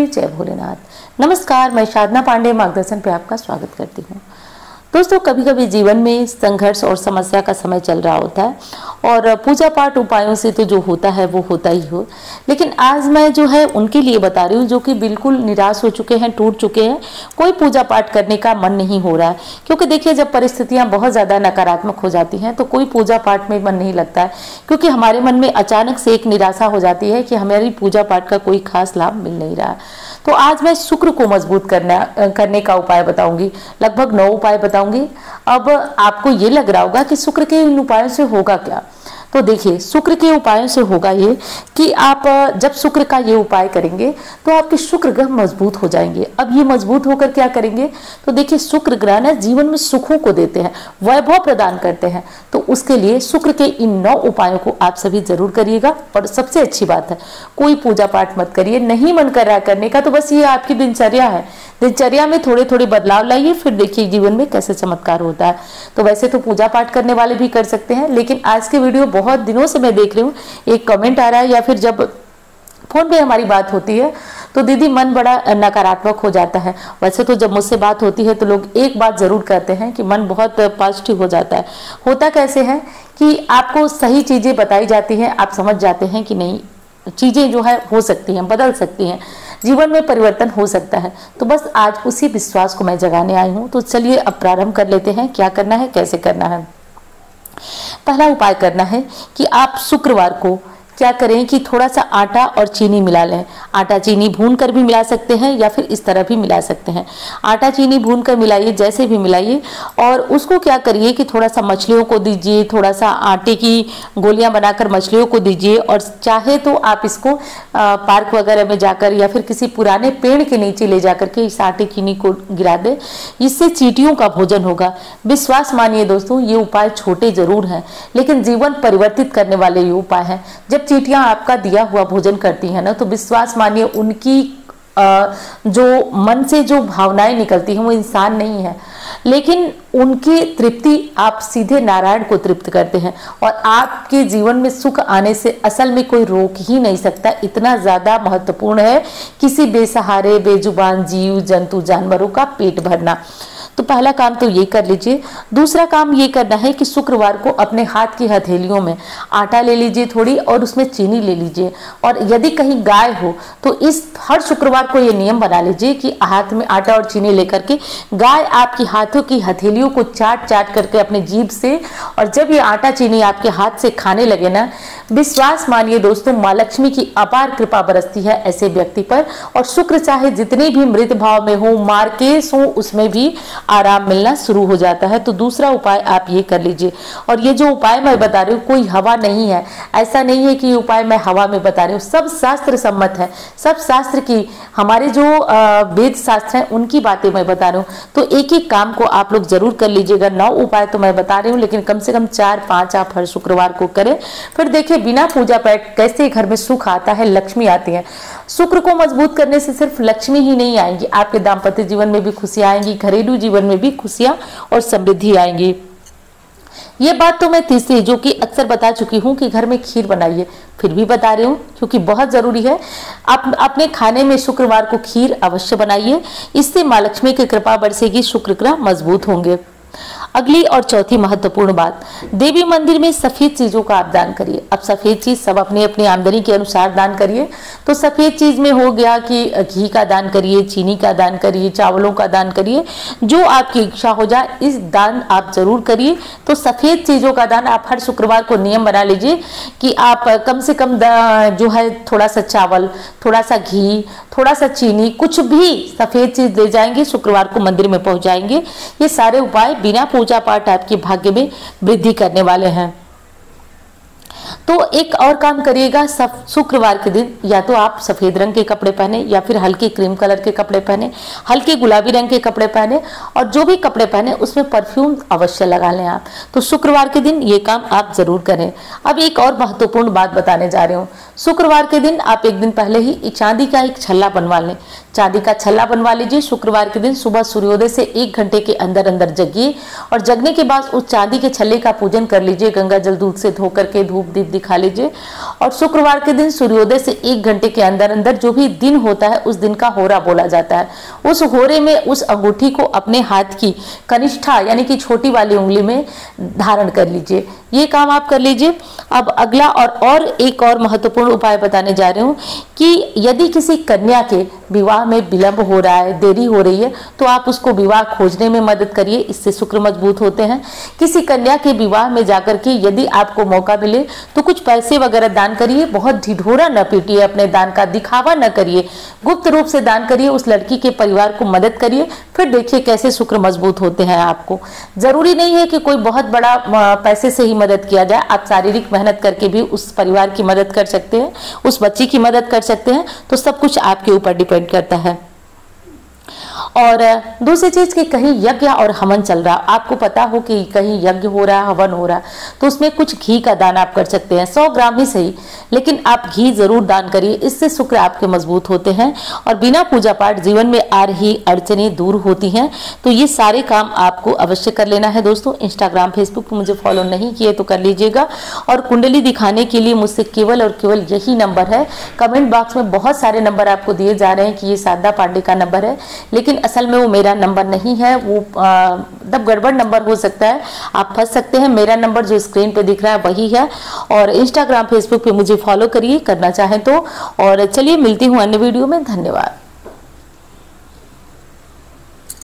जय भोलेनाथ। नमस्कार, मैं साधना पांडे मार्गदर्शन पे आपका स्वागत करती हूँ। दोस्तों, कभी कभी जीवन में संघर्ष और समस्या का समय चल रहा होता है और पूजा पाठ उपायों से तो जो होता है वो होता ही हो, लेकिन आज मैं जो है उनके लिए बता रही हूँ जो कि बिल्कुल निराश हो चुके हैं, टूट चुके हैं, कोई पूजा पाठ करने का मन नहीं हो रहा है। क्योंकि देखिए, जब परिस्थितियां बहुत ज़्यादा नकारात्मक हो जाती हैं तो कोई पूजा पाठ में मन नहीं लगता है, क्योंकि हमारे मन में अचानक से एक निराशा हो जाती है कि हमारी पूजा पाठ का कोई खास लाभ मिल नहीं रहा। तो आज मैं शुक्र को मजबूत करने का उपाय बताऊंगी, लगभग 9 उपाय बताऊंगी। अब आपको ये लग रहा होगा कि शुक्र के इन उपायों से होगा क्या। तो देखिए, शुक्र के उपायों से होगा ये कि आप जब शुक्र का ये उपाय करेंगे तो आपके शुक्र ग्रह मजबूत हो जाएंगे। अब ये मजबूत होकर क्या करेंगे, तो देखिए, शुक्र ग्रह ना जीवन में सुखों को देते हैं, वैभव प्रदान करते हैं। तो उसके लिए शुक्र के इन 9 उपायों को आप सभी जरूर करिएगा। और सबसे अच्छी बात है, कोई पूजा पाठ मत करिए, नहीं मन कर रहा करने का तो बस ये आपकी दिनचर्या है, दिनचर्या में थोड़े थोड़े बदलाव लाइए, फिर देखिए जीवन में कैसे चमत्कार होता है। तो वैसे तो पूजा पाठ करने वाले भी कर सकते हैं, लेकिन आज के वीडियो बहुत दिनों से मैं देख रही हूँ, एक कमेंट आ रहा है या फिर जब फोन पे हमारी बात होती है तो दीदी मन बड़ा नकारात्मक हो जाता है। वैसे तो जब मुझसे बात होती है तो लोग एक बात जरूर कहते हैं कि मन बहुत पॉजिटिव हो जाता है। होता कैसे है कि आपको सही चीजें बताई जाती हैं, आप समझ जाते हैं कि नहीं, चीजें जो है हो सकती हैं, बदल सकती हैं, जीवन में परिवर्तन हो सकता है। तो बस आज उसी विश्वास को मैं जगाने आई हूँ। तो चलिए अब प्रारंभ कर लेते हैं, क्या करना है, कैसे करना है। पहला उपाय करना है कि आप शुक्रवार को क्या करें कि थोड़ा सा आटा और चीनी मिला लें। आटा चीनी भून कर भी मिला सकते हैं या फिर इस तरह भी मिला सकते हैं। आटा चीनी भून कर मिलाइए, जैसे भी मिलाइए, और उसको क्या करिए कि थोड़ा सा मछलियों को दीजिए, थोड़ा सा आटे की गोलियां बनाकर मछलियों को दीजिए। और चाहे तो आप इसको पार्क वगैरह में जाकर या फिर किसी पुराने पेड़ के नीचे ले जाकर के इस आटे चीनी को गिरा दे, इससे चींटियों का भोजन होगा। विश्वास मानिए दोस्तों, ये उपाय छोटे जरूर हैं लेकिन जीवन परिवर्तित करने वाले ये उपाय हैं। जब चींटियां आपका दिया हुआ भोजन करती हैं ना, तो विश्वास मानिए उनकी जो मन से जो भावनाएं निकलती हैं वो इंसान नहीं है, लेकिन उनकी तृप्ति आप सीधे नारायण को तृप्त करते हैं। और आपके जीवन में सुख आने से असल में कोई रोक ही नहीं सकता। इतना ज्यादा महत्वपूर्ण है किसी बेसहारे बेजुबान जीव जंतु जानवरों का पेट भरना। तो पहला काम तो ये कर लीजिए। दूसरा काम ये करना है कि शुक्रवार को अपने हाथ की हथेलियों में आटा ले लीजिए थोड़ी, और उसमें चीनी ले लीजिए। और यदि कहीं गाय हो तो इस हर शुक्रवार को ये नियम बना लीजिए कि हाथ में आटा और चीनी लेकर के गाय आपकी हाथों की हथेलियों को चाट चाट करके अपने जीभ से, और जब ये आटा चीनी आपके हाथ से खाने लगे ना, विश्वास मानिए दोस्तों, माँ लक्ष्मी की अपार कृपा बरसती है ऐसे व्यक्ति पर। और शुक्र चाहे जितने भी मृत भाव में हो, मार्केस हो, उसमें भी आराम मिलना शुरू हो जाता है। तो दूसरा उपाय आप ये कर लीजिए। और ये जो उपाय मैं बता रही हूँ कोई हवा नहीं है, ऐसा नहीं है कि ये उपाय मैं हवा में बता रही हूँ, सब शास्त्र सम्मत है। सब शास्त्र की, हमारे जो वेद शास्त्र हैं उनकी बातें मैं बता रही हूँ। तो एक एक काम को आप लोग जरूर कर लीजिएगा। 9 उपाय तो मैं बता रही हूँ, लेकिन कम से कम 4-5 आप हर शुक्रवार को करें। फिर देखिए बिना पूजा पाठ कैसे घर में सुख आता है, लक्ष्मी आती है। शुक्र को मजबूत करने से सिर्फ लक्ष्मी ही नहीं आएंगी, आपके दाम्पत्य जीवन में भी खुशियां आएंगी, घरेलू जीवन में भी खुशियां और समृद्धि आएंगी। ये बात तो मैं तीसरी जो कि अक्सर बता चुकी हूँ कि घर में खीर बनाइए, फिर भी बता रही हूँ क्योंकि बहुत जरूरी है। आप अपने खाने में शुक्रवार को खीर अवश्य बनाइए, इससे माँ लक्ष्मी की कृपा बरसेगी, शुक्र ग्रह मजबूत होंगे। अगली और चौथी महत्वपूर्ण बात, देवी मंदिर में सफेद चीजों का आप दान करिए। अब सफेद चीज सब अपने अपनी आमदनी के अनुसार दान करिए। तो सफेद चीज में हो गया कि घी का दान करिए, चीनी का दान करिए, चावलों का दान करिए, जो आपकी इच्छा हो जाए, इस दान आप जरूर करिए। तो सफेद चीजों का दान आप हर शुक्रवार को नियम बना लीजिए कि आप कम से कम जो है थोड़ा सा चावल, थोड़ा सा घी, थोड़ा सा चीनी, कुछ भी सफेद चीज ले जाएंगे, शुक्रवार को मंदिर में पहुंचाएंगे। ये सारे उपाय बिना पूजा पाठ आपके भाग्य में वृद्धि करने वाले हैं। तो एक और काम करिएगा, शुक्रवार के दिन या तो आप सफेद रंग के कपड़े पहने या फिर हल्के क्रीम कलर के कपड़े पहने, हल्के गुलाबी रंग के कपड़े पहने, और जो भी कपड़े पहने उसमें परफ्यूम अवश्य लगा लें आप। तो शुक्रवार के दिन ये काम आप जरूर करें। अब एक और महत्वपूर्ण बात बताने जा रही हूँ। शुक्रवार के दिन आप एक दिन पहले ही चांदी का एक छल्ला बनवा लें। चांदी का छल्ला बनवा लीजिए। शुक्रवार के दिन सुबह सूर्योदय से 1 घंटे के अंदर अंदर जगिए और जगने के बाद उस चांदी के छल्ले का पूजन कर लीजिए। गंगा जल दूध से धो करके, धूप दीप दिखा लीजिए। और शुक्रवार के दिन सूर्योदय से 1 घंटे के अंदर अंदर जो भी दिन होता है उस दिन का होरा बोला जाता है। उस होरे में उस अंगूठी को अपने हाथ की कनिष्ठा यानी कि छोटी वाली उंगली में धारण कर लीजिए। ये काम आप कर लीजिए। अब अगला और एक और महत्वपूर्ण उपाय बताने जा रही हूँ कि यदि किसी कन्या के विवाह में विलंब हो रहा है, देरी हो रही है, तो आप उसको विवाह खोजने में मदद करिए, इससे शुक्र मजबूत होते हैं। किसी कन्या के विवाह में जाकर के यदि आपको मौका मिले तो कुछ पैसे वगैरह दान करिए, बहुत ढिढोरा न पीटिए, अपने दान का दिखावा न करिए, गुप्त रूप से दान करिए, उस लड़की के परिवार को मदद करिए, फिर देखिए कैसे शुक्र मजबूत होते हैं आपको। जरूरी नहीं है कि कोई बहुत बड़ा पैसे से ही मदद किया जाए, आप शारीरिक मेहनत करके भी उस परिवार की मदद कर सकते हैं, उस बच्ची की मदद कर सकते हैं। तो सब कुछ आपके ऊपर डिपेंड करता है। और दूसरी चीज कि कहीं यज्ञ और हवन चल रहा, आपको पता हो कि कहीं यज्ञ हो रहा है, हवन हो रहा है, तो उसमें कुछ घी का दान आप कर सकते हैं, 100 ग्राम ही सही, लेकिन आप घी जरूर दान करिए, इससे शुक्र आपके मजबूत होते हैं और बिना पूजा पाठ जीवन में आ रही अड़चने दूर होती हैं। तो ये सारे काम आपको अवश्य कर लेना है दोस्तों। इंस्टाग्राम फेसबुक पर मुझे फॉलो नहीं किए तो कर लीजिएगा। और कुंडली दिखाने के लिए मुझसे केवल और केवल यही नंबर है। कमेंट बॉक्स में बहुत सारे नंबर आपको दिए जा रहे हैं कि ये साधना पांडे का नंबर है, लेकिन असल में वो मेरा नंबर नहीं है, वो मतलब गड़बड़ नंबर हो सकता है, आप फंस सकते हैं। मेरा नंबर जो स्क्रीन पे दिख रहा है वही है। और इंस्टाग्राम फेसबुक पे मुझे फॉलो करिए, करना चाहें तो। और चलिए मिलती हूँ अन्य वीडियो में। धन्यवाद।